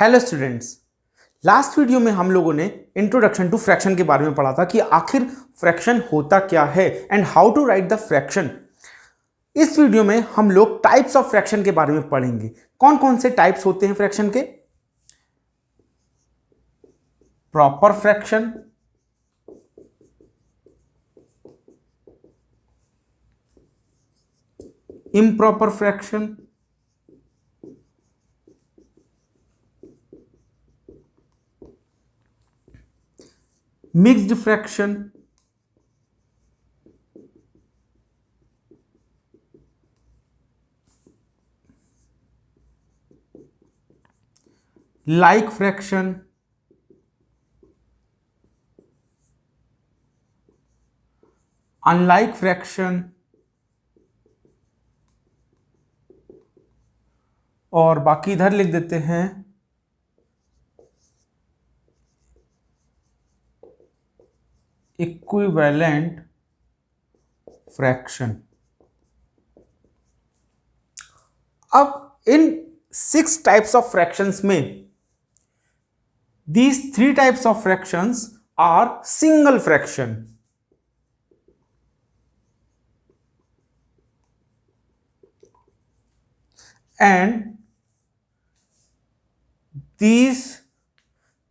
Hello students, last video में हम लोगों ने इंट्रोडक्शन टू फ्रैक्शन के बारे में पढ़ा था कि आखिर फ्रैक्शन होता क्या है and how to write the fraction. इस वीडियो में हम लोग टाइप्स ऑफ फ्रैक्शन के बारे में पढ़ेंगे। कौन कौन से टाइप्स होते हैं फ्रैक्शन के? Proper fraction, improper fraction, mixed fraction, like fraction, unlike fraction और बाकी इधर लिख देते हैं इक्विवेलेंट फ्रैक्शन। अब इन 6 टाइप्स ऑफ फ्रैक्शंस में these 3 types of fractions are single fraction and these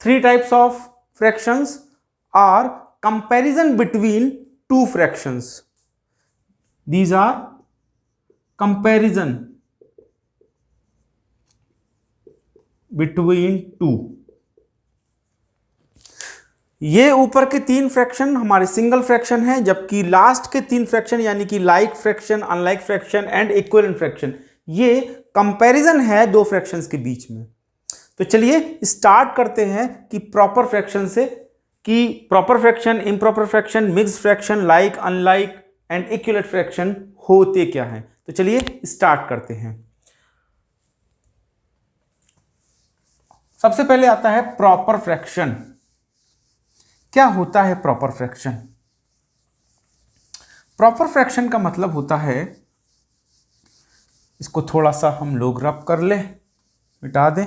3 types of fractions are comparison between two fractions. These are comparison between two. ये ऊपर के 3 फ्रैक्शन हमारे सिंगल फ्रैक्शन है, जबकि लास्ट के 3 fraction यानी कि like fraction, unlike fraction and equivalent fraction ये कंपैरिजन है 2 फ्रैक्शंस के बीच में। तो चलिए स्टार्ट करते हैं कि प्रॉपर फ्रैक्शन से, कि proper fraction, improper fraction, mixed fraction, like, unlike and equivalent fraction होते क्या हैं। तो चलिए स्टार्ट करते हैं। सबसे पहले आता है प्रॉपर फ्रैक्शन। क्या होता है प्रॉपर फ्रैक्शन? प्रॉपर फ्रैक्शन का मतलब होता है, इसको थोड़ा सा हम लोग रब कर ले, मिटा दें।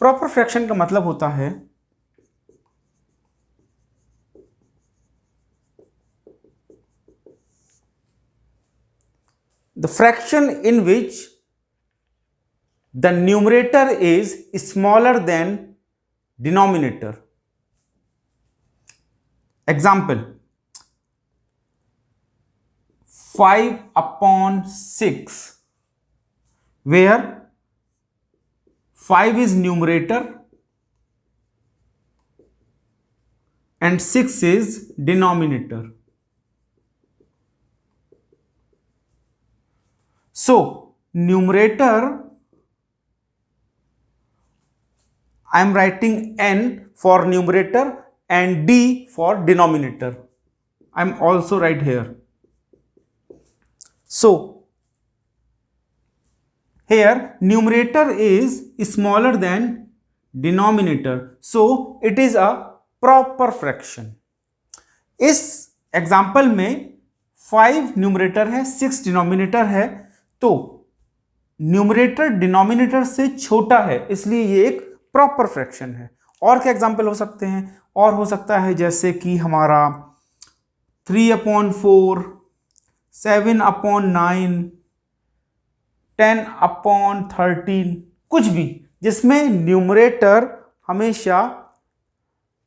प्रॉपर फ्रैक्शन का मतलब होता है the fraction in which the numerator is smaller than denominator. Example 5/6, where 5 is numerator and 6 is denominator. So numerator, I am writing n for numerator and d for denominator. I am also right here. So here numerator is smaller than denominator, so it is a proper fraction. इस example में 5 numerator है, 6 denominator है, तो numerator denominator से छोटा है, इसलिए ये एक प्रॉपर फ्रैक्शन है। और क्या एग्जाम्पल हो सकते हैं? और हो सकता है जैसे कि हमारा 3/4, 7/9, 10/13, कुछ भी जिसमें न्यूमरेटर हमेशा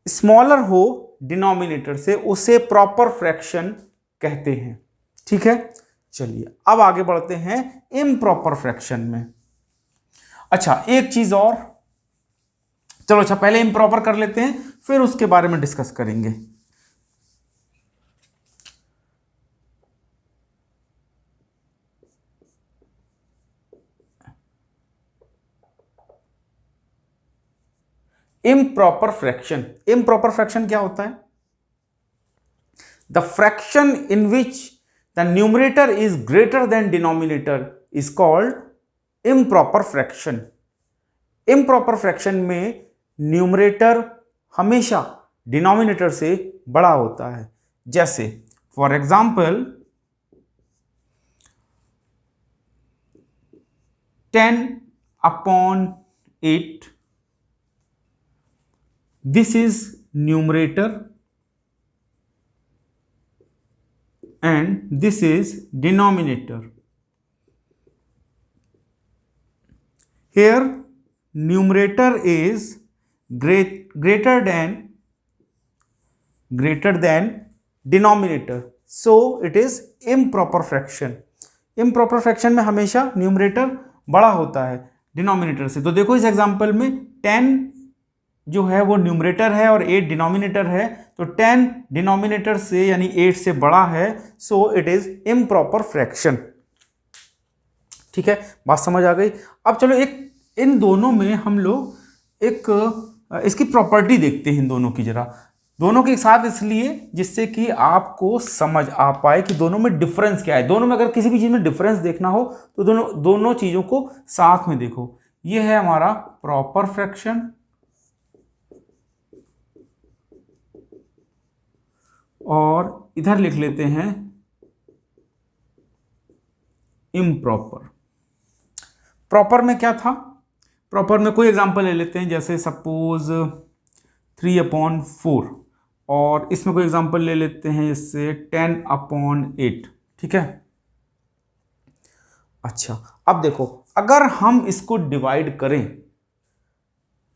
स्मॉलर हो डिनोमिनेटर से, उसे प्रॉपर फ्रैक्शन कहते हैं। ठीक है, चलिए अब आगे बढ़ते हैं इम्प्रॉपर फ्रैक्शन में। अच्छा, एक चीज और, चलो अच्छा पहले इम्प्रॉपर कर लेते हैं, फिर उसके बारे में डिस्कस करेंगे। इम्प्रॉपर फ्रैक्शन, इम्प्रॉपर फ्रैक्शन क्या होता है? The fraction in which the numerator is greater than denominator is called improper fraction. Improper fraction में न्यूमरेटर हमेशा डिनोमिनेटर से बड़ा होता है। जैसे for example 10/8 8, this is numerator and this is denominator. Here numerator is greater than denominator, so it is improper fraction. improper fraction में हमेशा numerator बड़ा होता है डिनोमिनेटर से। तो देखो इस एग्जांपल में 10 जो है वो न्यूमरेटर है और 8 डिनोमिनेटर है, तो 10 डिनोमिनेटर से यानी 8 से बड़ा है, so it is improper fraction. ठीक है, बात समझ आ गई। अब चलो एक इन दोनों में हम लोग एक इसकी प्रॉपर्टी देखते हैं इन दोनों की, जरा दोनों के साथ, इसलिए जिससे कि आपको समझ आ पाए कि दोनों में डिफरेंस क्या है। दोनों में अगर किसी भी चीज में डिफरेंस देखना हो तो दोनों चीजों को साथ में देखो। ये है हमारा प्रॉपर फ्रैक्शन और इधर लिख लेते हैं इम्प्रॉपर। प्रॉपर में क्या था, प्रॉपर में कोई एग्जांपल ले लेते हैं, जैसे सपोज 3/4 और इसमें कोई एग्जांपल ले लेते हैं जैसे 10/8। ठीक है, अच्छा अब देखो अगर हम इसको डिवाइड करें,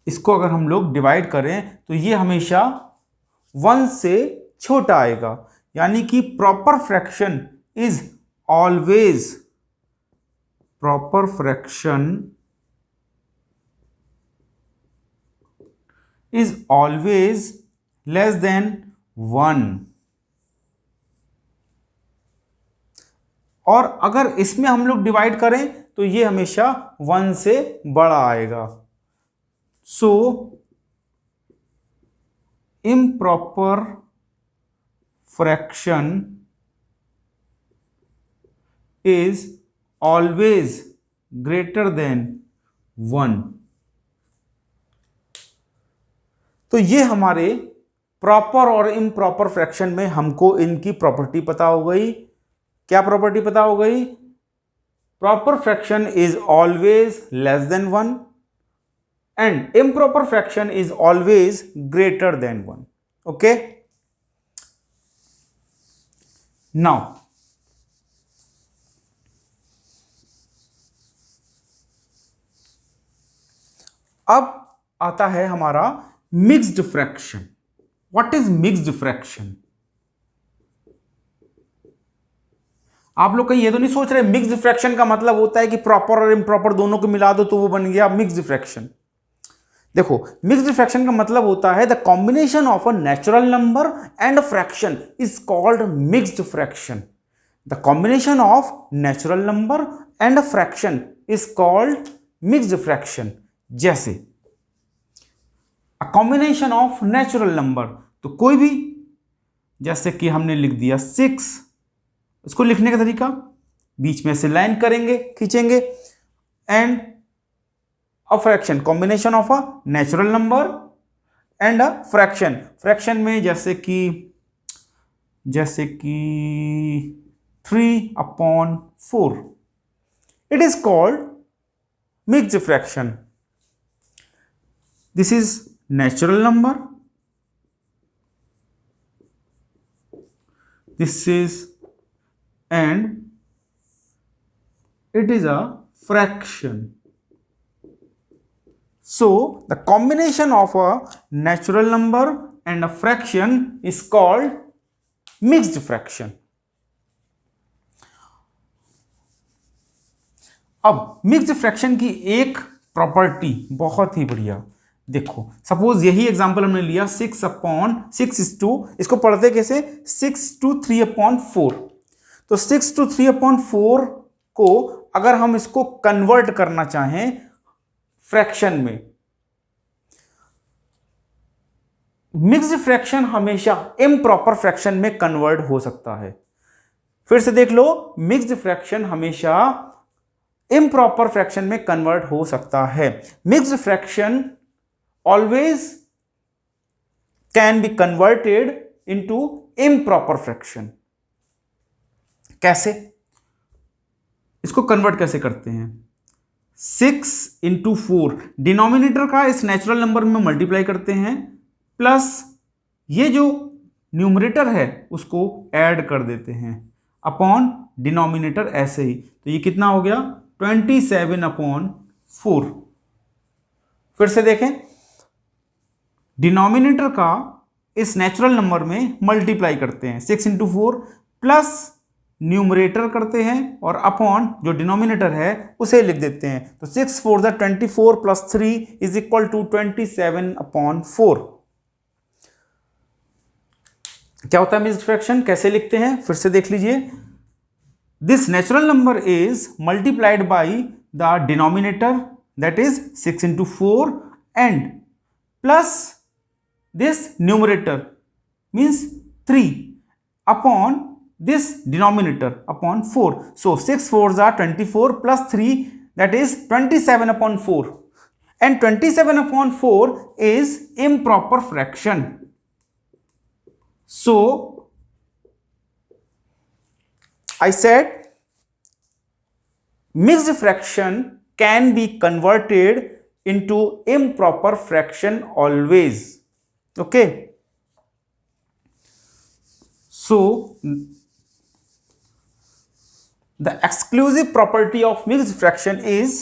इसको अगर हम लोग डिवाइड करें तो ये हमेशा 1 से छोटा आएगा, यानी कि proper fraction is always less than 1। और अगर इसमें हम लोग डिवाइड करें तो ये हमेशा 1 से बड़ा आएगा। So improper fraction is always greater than 1। तो ये हमारे प्रॉपर और इम्प्रॉपर फ्रैक्शन में हमको इनकी प्रॉपर्टी पता हो गई। क्या प्रॉपर्टी पता हो गई? Proper fraction is always less than 1 and improper fraction is always greater than 1। Okay, now अब आता है हमारा mixed fraction. What is mixed fraction? आप लोग कहीं ये तो नहीं सोच रहे मिक्स्ड फ्रैक्शन का मतलब होता है कि प्रॉपर और इम्प्रॉपर दोनों को मिला दो तो वो बन गया मिक्स्ड फ्रैक्शन। देखो मिक्स्ड फ्रैक्शन का मतलब होता है the combination of a natural number and fraction is called mixed fraction. The combination of natural number and fraction is called mixed fraction. जैसे a combination of natural number, तो कोई भी, जैसे कि हमने लिख दिया 6, इसको लिखने का तरीका बीच में से लाइन करेंगे, खींचेंगे, and a fraction, combination of a natural number and a fraction. Fraction में जैसे कि 3/4, it is called mixed fraction. This is natural number, this is, and it is a fraction. So the combination of a natural number and a fraction is called mixed fraction. अब mixed fraction की एक property बहुत ही बढ़िया, देखो suppose यही example हमने लिया 6/6, इसको पढ़ते कैसे 6/3/4। तो 6/3/4 को अगर हम इसको कन्वर्ट करना चाहें फ्रैक्शन में, मिक्स्ड फ्रैक्शन हमेशा इम्प्रॉपर फ्रैक्शन में कन्वर्ट हो सकता है। फिर से देख लो, मिक्स्ड फ्रैक्शन हमेशा इम्प्रॉपर फ्रैक्शन में कन्वर्ट हो सकता है। Mixed fraction always can be converted into improper fraction. कैसे? इसको कन्वर्ट कैसे करते हैं? 6 इंटू 4, डिनोमिनेटर का इस नेचुरल नंबर में मल्टीप्लाई करते हैं, प्लस ये जो न्यूमरेटर है उसको ऐड कर देते हैं अपॉन डिनोमिनेटर ऐसे ही। तो ये कितना हो गया 27/4। फिर से देखें, डिनोमिनेटर का इस नेचुरल नंबर में मल्टीप्लाई करते हैं 6 इंटू 4, प्लस न्यूमरेटर करते हैं और अपॉन जो डिनोमिनेटर है उसे लिख देते हैं। तो 6 4 24 प्लस 3 इज इक्वल टू 27/4। क्या होता है मिक्स्ड फ्रैक्शन, कैसे लिखते हैं फिर से देख लीजिए। This natural number is multiplied by the denominator that is 6 into 4 and plus this numerator means 3 upon this denominator upon 4. So 6 4s are 24 plus 3 that is 27/4, and 27/4 is improper fraction. So I said mixed fraction can be converted into improper fraction always. Okay, so the exclusive property of mixed fraction is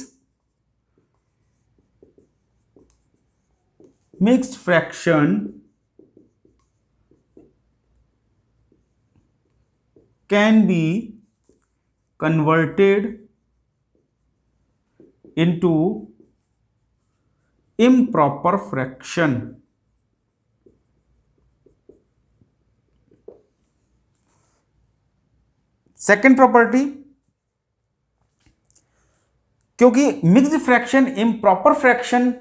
mixed fraction can be converted into improper fraction. Second property, क्योंकि mixed fraction improper fraction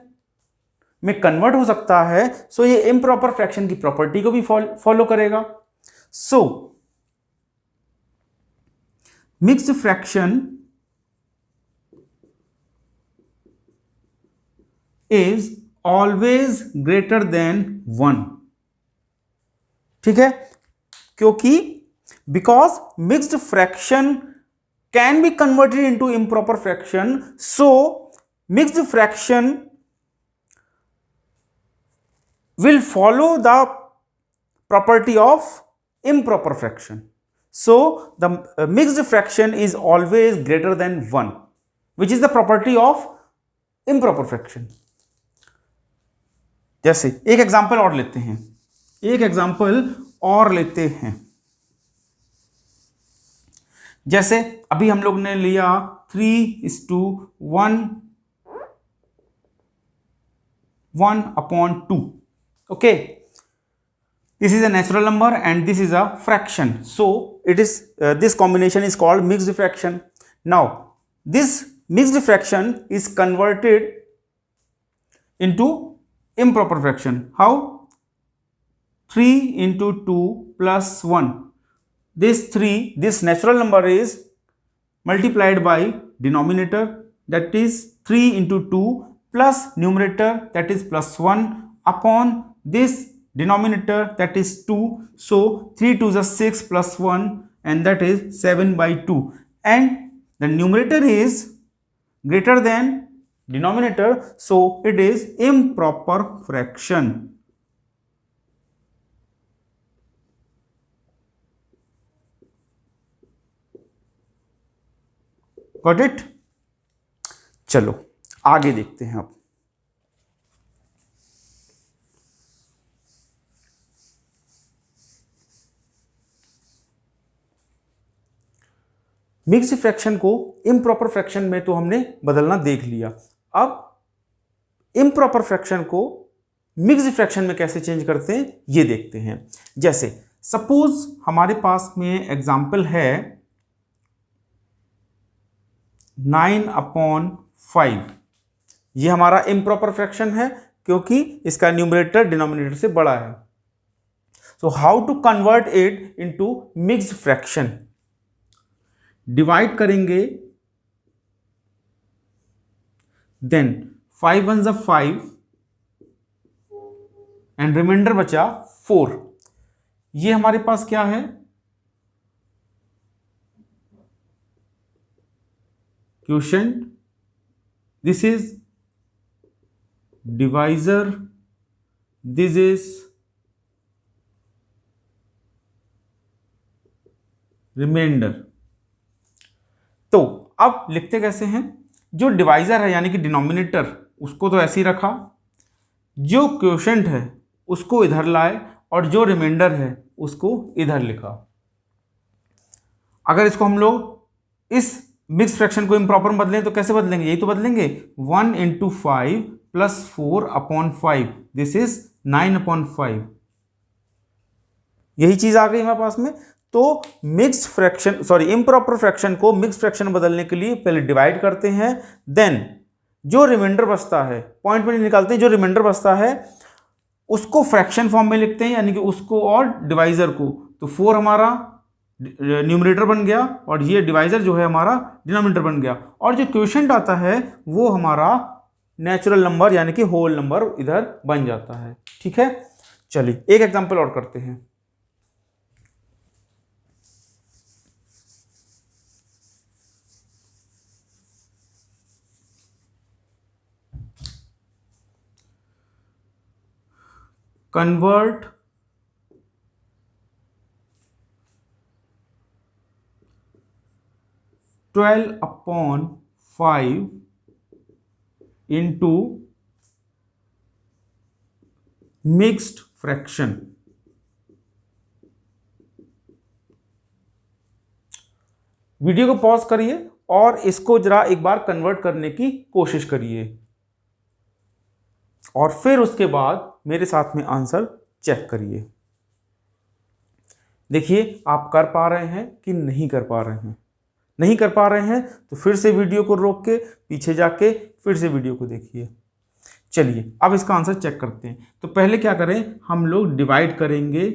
में convert हो सकता है, सो ये improper fraction की property को भी follow करेगा। So mixed fraction is always greater than 1। ठीक है, क्योंकि because mixed fraction can be converted into improper fraction, so mixed fraction will follow the property of improper fraction. So the mixed fraction is always greater than 1, which is the property of improper fraction. जैसे एक example और लेते हैं, जैसे अभी हम लोग ने लिया 3:1 1/2. Okay, this is a natural number and this is a fraction, so it is this combination is called mixed fraction. Now this mixed fraction is converted into improper fraction. How? 3 into 2 plus 1. This natural number is multiplied by denominator, that is 3 into 2 plus numerator, that is plus 1, upon this denominator, that is 2. So 3 2s are 6 plus 1, and that is 7/2, and the numerator is greater than denominator, so it is improper fraction. Got it? चलो आगे देखते हैं। अब mixed fraction को improper fraction में तो हमने बदलना देख लिया। अब इम्प्रॉपर फ्रैक्शन को मिक्स्ड फ्रैक्शन में कैसे चेंज करते हैं ये देखते हैं। जैसे सपोज हमारे पास में एग्जाम्पल है 9/5। ये हमारा इम्प्रॉपर फ्रैक्शन है क्योंकि इसका न्यूमरेटर डिनोमिनेटर से बड़ा है। So how to convert it into mixed fraction? Divide करेंगे, then 5 1s are 5 and remainder बचा 4। ये हमारे पास क्या है? Quotient this is divisor, this is remainder. तो अब लिखते कैसे हैं, जो डिवाइजर है यानी कि डिनोमिनेटर उसको तो ऐसे ही रखा, जो क्वोशेंट है उसको इधर लाए और जो रिमाइंडर है उसको इधर लिखा। अगर इसको हम लोग इस मिक्स फ्रैक्शन को इम्प्रॉपर में बदलें तो कैसे बदलेंगे, यही तो बदलेंगे 1 × 5 + 4/5, दिस इज 9/5। यही चीज आ गई हमारे पास में। तो mixed fraction sorry improper fraction को मिक्स्ड फ्रैक्शन बदलने के लिए पहले डिवाइड करते हैं, देन जो रिमाइंडर बचता है पॉइंट में निकालते हैं, जो रिमाइंडर बचता है उसको फ्रैक्शन फॉर्म में लिखते हैं यानी कि उसको और डिवाइजर को। तो 4 हमारा न्यूमरेटर बन गया और ये डिवाइजर जो है हमारा डिनोमिनेटर बन गया, और जो क्वोशिएंट आता है वो हमारा नेचुरल नंबर यानी कि होल नंबर इधर बन जाता है। ठीक है, चलिए एक एग्जांपल और करते हैं। Convert 12/5 into mixed fraction. Video को पॉज करिए और इसको जरा एक बार कन्वर्ट करने की कोशिश करिए और फिर उसके बाद मेरे साथ में आंसर चेक करिए। देखिए आप कर पा रहे हैं कि नहीं कर पा रहे हैं। नहीं कर पा रहे हैं तो फिर से वीडियो को रोक के पीछे जाके फिर से वीडियो को देखिए। चलिए अब इसका आंसर चेक करते हैं। तो पहले क्या करें, हम लोग डिवाइड करेंगे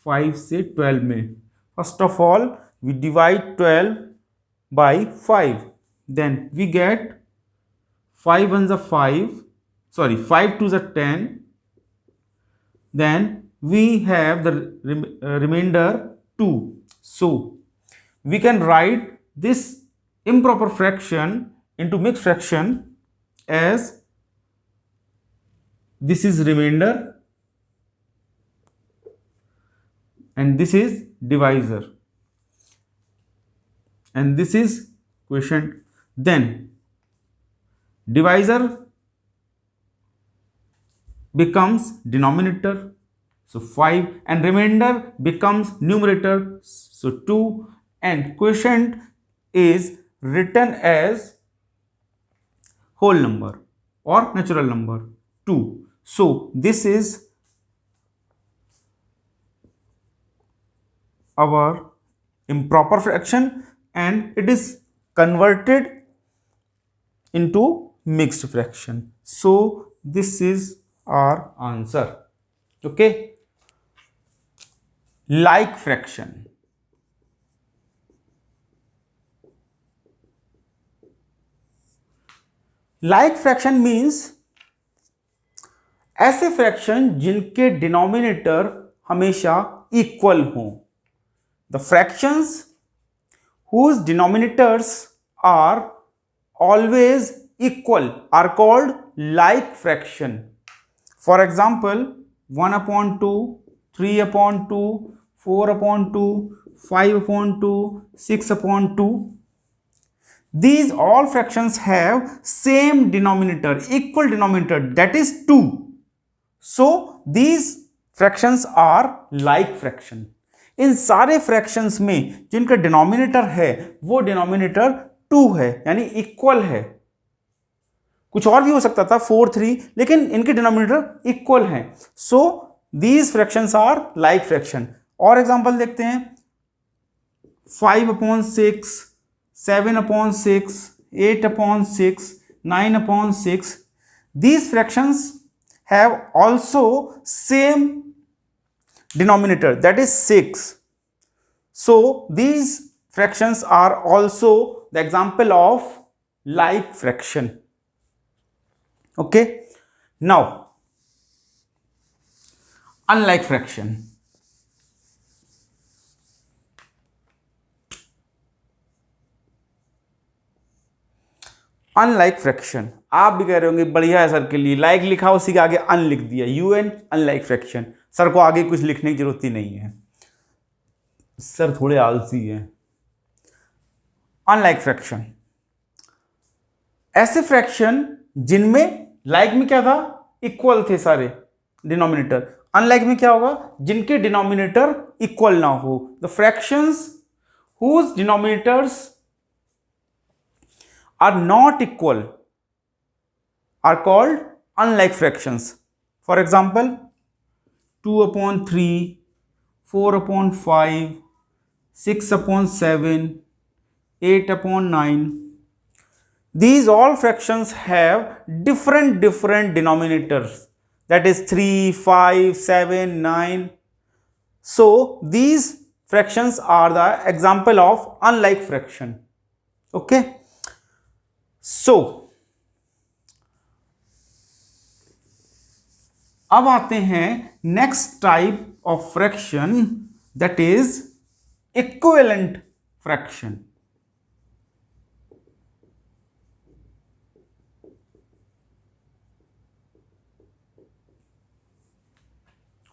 5 से 12 में। First of all we divide 12 by 5, then we get 5 1 = 5, sorry 5 2 = 10, then we have the remainder 2. So we can write this improper fraction into mixed fraction as this is remainder and this is divisor and this is quotient. Then divisor becomes denominator, so 5, and remainder becomes numerator, so 2, and quotient is written as whole number or natural number 2. So this is our improper fraction and it is converted into mixed fraction. So this is our answer. Okay, like fraction. Like fraction means ऐसे fraction जिनके denominator हमेशा equal हों। The fractions whose denominators are always equal are called like fraction. For example, 1/2, 3/2, 4/2, 5/2, 6/2. These all fractions have same denominator, equal denominator, that is 2. So these fractions are like fraction. इन सारे fractions में जिनका denominator है वो denominator 2 है यानी equal है। कुछ और भी हो सकता था 4 3, लेकिन इनके डिनोमिनेटर इक्वल हैं। So these fractions are like fraction. और एग्जांपल देखते हैं, 5/6, 7/6, 8/6, 9/6. These fractions have also same denominator, that is 6. So these fractions are also the example of like fraction. Okay, now unlike fraction. Unlike fraction, आप भी कह रहे होंगे बढ़िया है सर के लिए, लाइक लिखा उसी के आगे अन लिख दिया, UN अनलाइक फ्रैक्शन, सर को आगे कुछ लिखने की जरूरत ही नहीं है, सर थोड़े आलसी हैं। अनलाइक फ्रैक्शन, ऐसे फ्रैक्शन जिनमें लाइक में क्या था, इक्वल थे सारे डिनोमिनेटर, अनलाइक में क्या होगा, जिनके डिनोमिनेटर इक्वल ना हो। The fractions whose denominators are not equal are called unlike fractions. For example, 2/3, 4/5, 6/7, 8/9. These all fractions have different denominators, that is 3, 5, 7, 9. So these fractions are the example of unlike fraction. Okay. So, अब आते हैं next type of fraction, that is equivalent fraction.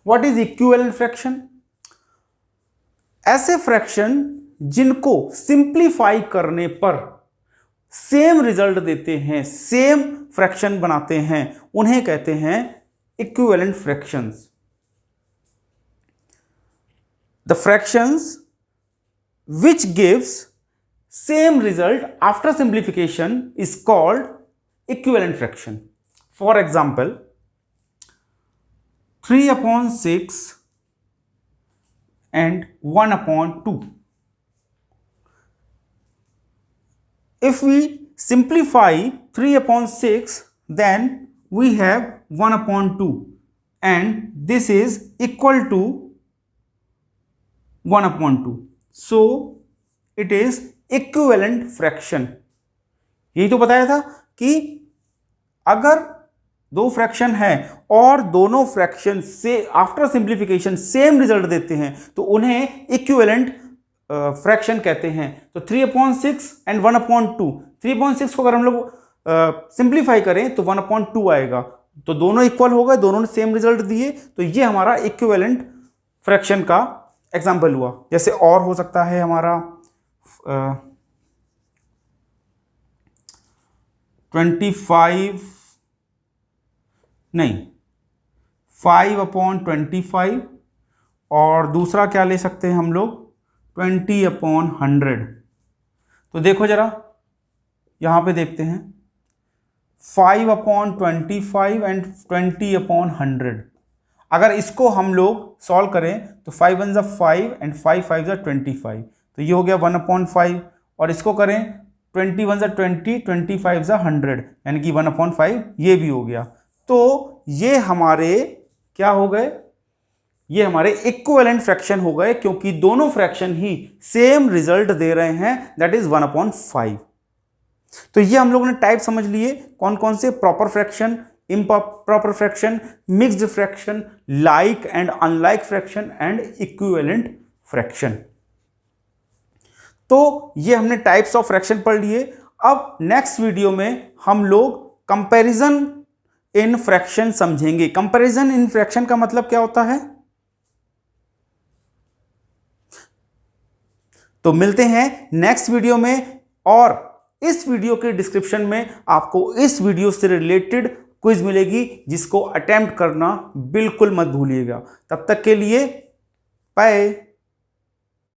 What is equivalent fraction? ऐसे fraction जिनको simplify करने पर same result देते हैं, same fraction बनाते हैं, उन्हें कहते हैं equivalent fractions. The fractions which gives same result after simplification is called equivalent fraction. For example, 3/6 and 1/2. If we simplify 3/6, then we have 1/2, and this is equal to 1/2. So it is equivalent fraction. यही तो बताया था कि अगर दो fraction है और दोनों फ्रैक्शन से आफ्टर सिंप्लीफिकेशन सेम रिजल्ट देते हैं तो उन्हें इक्विवेलेंट फ्रैक्शन कहते हैं। तो 3/6 एंड 1/2, 3/6 को अगर हम लोग सिंप्लीफाई करें तो 1/2 आएगा, तो दोनों इक्वल हो गए, दोनों ने सेम रिजल्ट दिए, तो ये हमारा इक्विवेलेंट फ्रैक्शन का एग्जाम्पल हुआ। जैसे और हो सकता है हमारा 5/25 और दूसरा क्या ले सकते हैं हम लोग 20/100। तो देखो जरा यहां पे देखते हैं 5/25 एंड 20/100। अगर इसको हम लोग सॉल्व करें तो 5 1 5 एंड 5 5 25, तो ये हो गया 1/5, और इसको करें 20 1 20, 25 100, यानी कि 1/5, ये भी हो गया। तो ये हमारे क्या हो गए, ये हमारे इक्विवेलेंट फ्रैक्शन हो गए, क्योंकि दोनों फ्रैक्शन ही सेम रिजल्ट दे रहे हैं, दैट इज 1/5। तो ये हम लोगों ने टाइप समझ लिए, कौन कौन से, proper fraction, improper fraction, mixed fraction, like and unlike fraction and equivalent fraction. तो ये हमने टाइप्स ऑफ फ्रैक्शन पढ़ लिए। अब नेक्स्ट वीडियो में हम लोग कंपैरिजन इन फ्रैक्शन समझेंगे। कंपैरिजन इन फ्रैक्शन का मतलब क्या होता है? तो मिलते हैं नेक्स्ट वीडियो में, और इस वीडियो के डिस्क्रिप्शन में आपको इस वीडियो से रिलेटेड क्विज मिलेगी, जिसको अटेम्प्ट करना बिल्कुल मत भूलिएगा। तब तक के लिए बाय।